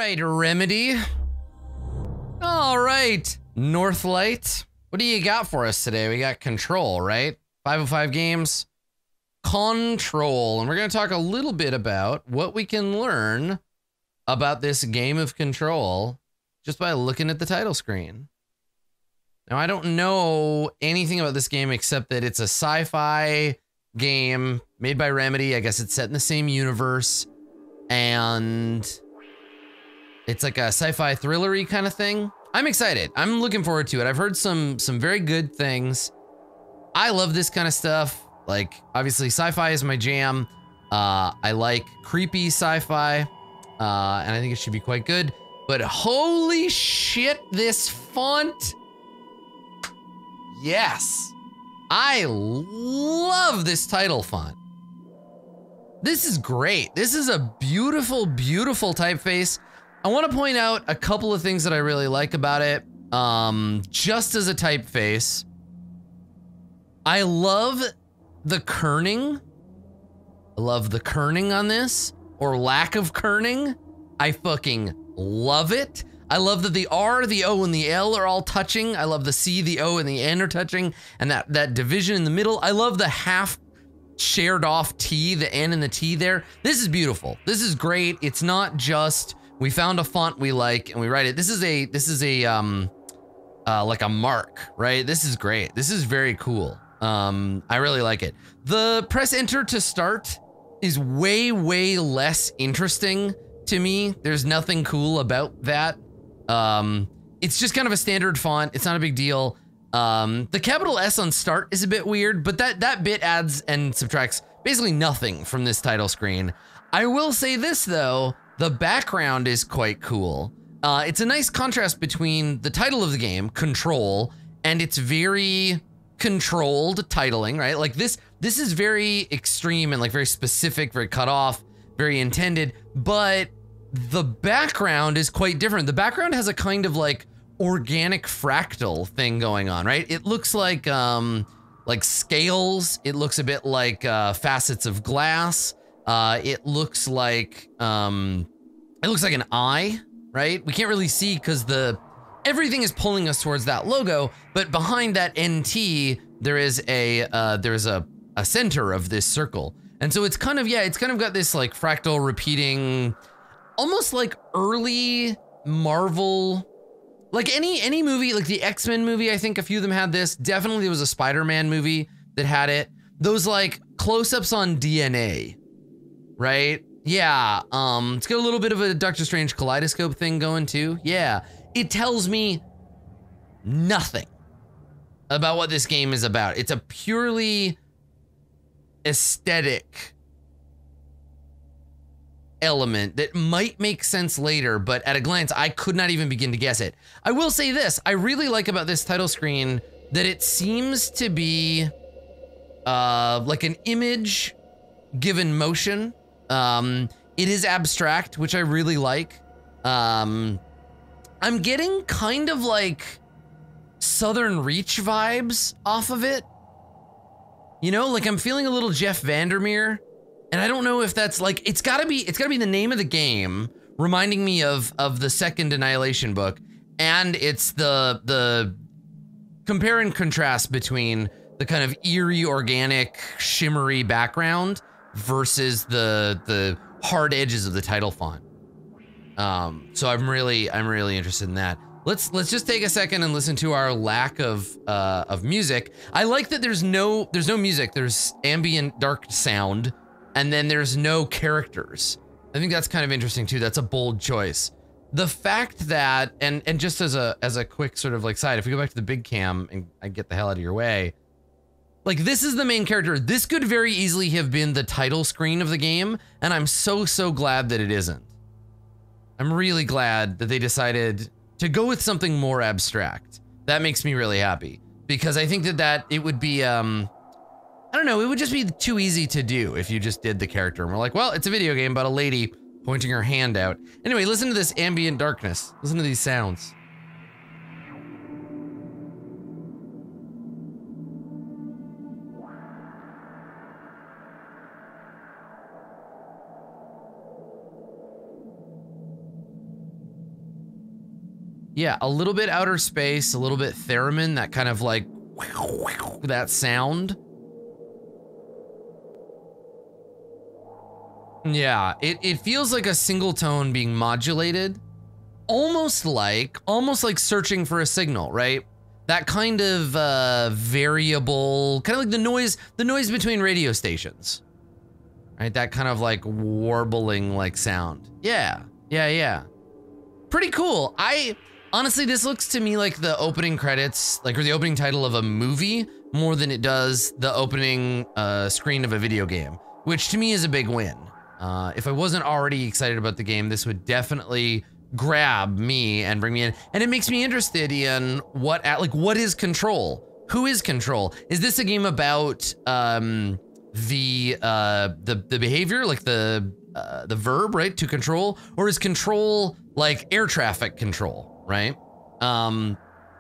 right, Remedy. All right, Northlight. What do you got for us today? We got Control, right? 505 Games. Control. And we're going to talk a little bit about what we can learn about this game of Control just by looking at the title screen. Now, I don't know anything about this game except that it's a sci-fi game made by Remedy. I guess it's set in the same universe. And it's like a sci-fi thrillery kind of thing. I'm excited. I'm looking forward to it. I've heard some very good things. I love this kind of stuff. Like, obviously, sci-fi is my jam. I like creepy sci-fi, and I think it should be quite good. But holy shit, this font. Yes. I love this title font. This is great. This is a beautiful, beautiful typeface. I want to point out a couple of things that I really like about it. Just as a typeface, I love the kerning. I love the kerning on this, or lack of kerning. I fucking love it. I love that the R, the O, and the L are all touching. I love the C, the O, and the N are touching, and that division in the middle. I love the half shared off T, the N and the T there. This is beautiful. This is great. It's not just we found a font we like and we write it. This is a like a mark, right? This is great. This is very cool. I really like it. The press enter to start is way, way less interesting to me. There's nothing cool about that. It's just kind of a standard font. It's not a big deal. The capital S on start is a bit weird, but that bit adds and subtracts basically nothing from this title screen. I will say this though, the background is quite cool. It's a nice contrast between the title of the game, Control, and its very controlled titling, right? Like this is very extreme and like very specific, very cut off, very intended, but the background is quite different. The background has a kind of like organic fractal thing going on, right? It looks like scales. It looks a bit like facets of glass. It looks like an eye, right? We can't really see because everything is pulling us towards that logo, but behind that NT there is a center of this circle, and so it's kind of got this like fractal repeating, almost like early Marvel. Like any movie, like the X-Men movie, I think a few of them had this. Definitely there was a Spider-Man movie that had it. Those like close-ups on DNA, right? Yeah, it's got a little bit of a Doctor Strange kaleidoscope thing going too. Yeah, it tells me nothing about what this game is about. It's a purely aesthetic element that might make sense later, but at a glance, I could not even begin to guess it. I will say this, I really like about this title screen that it seems to be like an image given motion. It is abstract, which I really like. I'm getting kind of like Southern Reach vibes off of it. You know, like I'm feeling a little Jeff Vandermeer. And I don't know if that's like, it's gotta be the name of the game, reminding me of the second Annihilation book. And it's the compare and contrast between the kind of eerie, organic, shimmery background versus the hard edges of the title font. So I'm really interested in that. Let's just take a second and listen to our lack of music. I like that there's no music, there's ambient dark sound. And then there's no characters. I think that's kind of interesting too. That's a bold choice. The fact that, and just as a quick sort of like side, if we go back to the big cam and I get the hell out of your way, like this is the main character. This could very easily have been the title screen of the game. And I'm so glad that it isn't. I'm really glad that they decided to go with something more abstract. That makes me really happy because I think that it would be, I don't know, it would just be too easy to do if you just did the character and we're like, well, it's a video game about a lady pointing her hand out. Anyway, listen to this ambient darkness. Listen to these sounds. Yeah, a little bit outer space, a little bit theremin, that kind of like that sound. Yeah, it feels like a single tone being modulated, almost like searching for a signal, right? That kind of variable, kind of like the noise between radio stations, right? That kind of like warbling like sound. Yeah, yeah, yeah. Pretty cool. Honestly, this looks to me like the opening credits, like, or the opening title of a movie more than it does the opening screen of a video game, which to me is a big win. If I wasn't already excited about the game, this would definitely grab me and bring me in. And it makes me interested in what is Control? Who is Control? Is this a game about the behavior, like the verb, right, to control, or is control like air traffic control, right?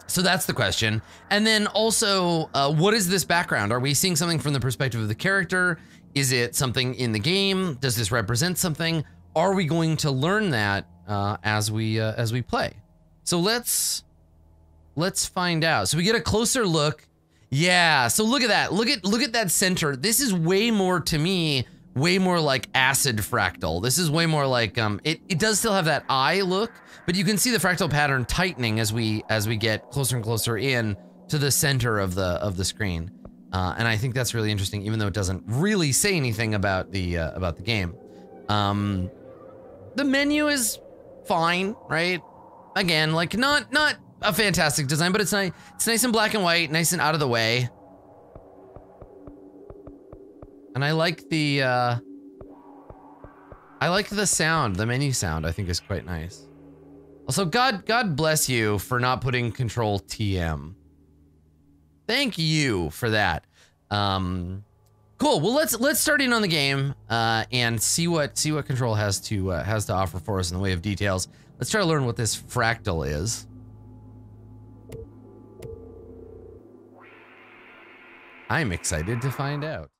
So that's the question. And then also, what is this background? Are we seeing something from the perspective of the character? Is it something in the game? Does this represent something? Are we going to learn that as we play? So let's find out. So we get a closer look. Yeah. So look at that. Look at that center. This is way more, to me, way more like acid fractal. This is way more like it does still have that eye look, but you can see the fractal pattern tightening as we get closer and closer in to the center of the screen. And I think that's really interesting, even though it doesn't really say anything about the game. The menu is fine, right? Again, like not a fantastic design, but it's nice. It's nice and black and white, nice and out of the way. And I like the sound. The menu sound, I think, is quite nice. Also, God bless you for not putting Control TM. Thank you for that. Cool. Well, let's start in on the game and see what Control has to offer for us in the way of details. Let's try to learn what this fractal is. I'm excited to find out.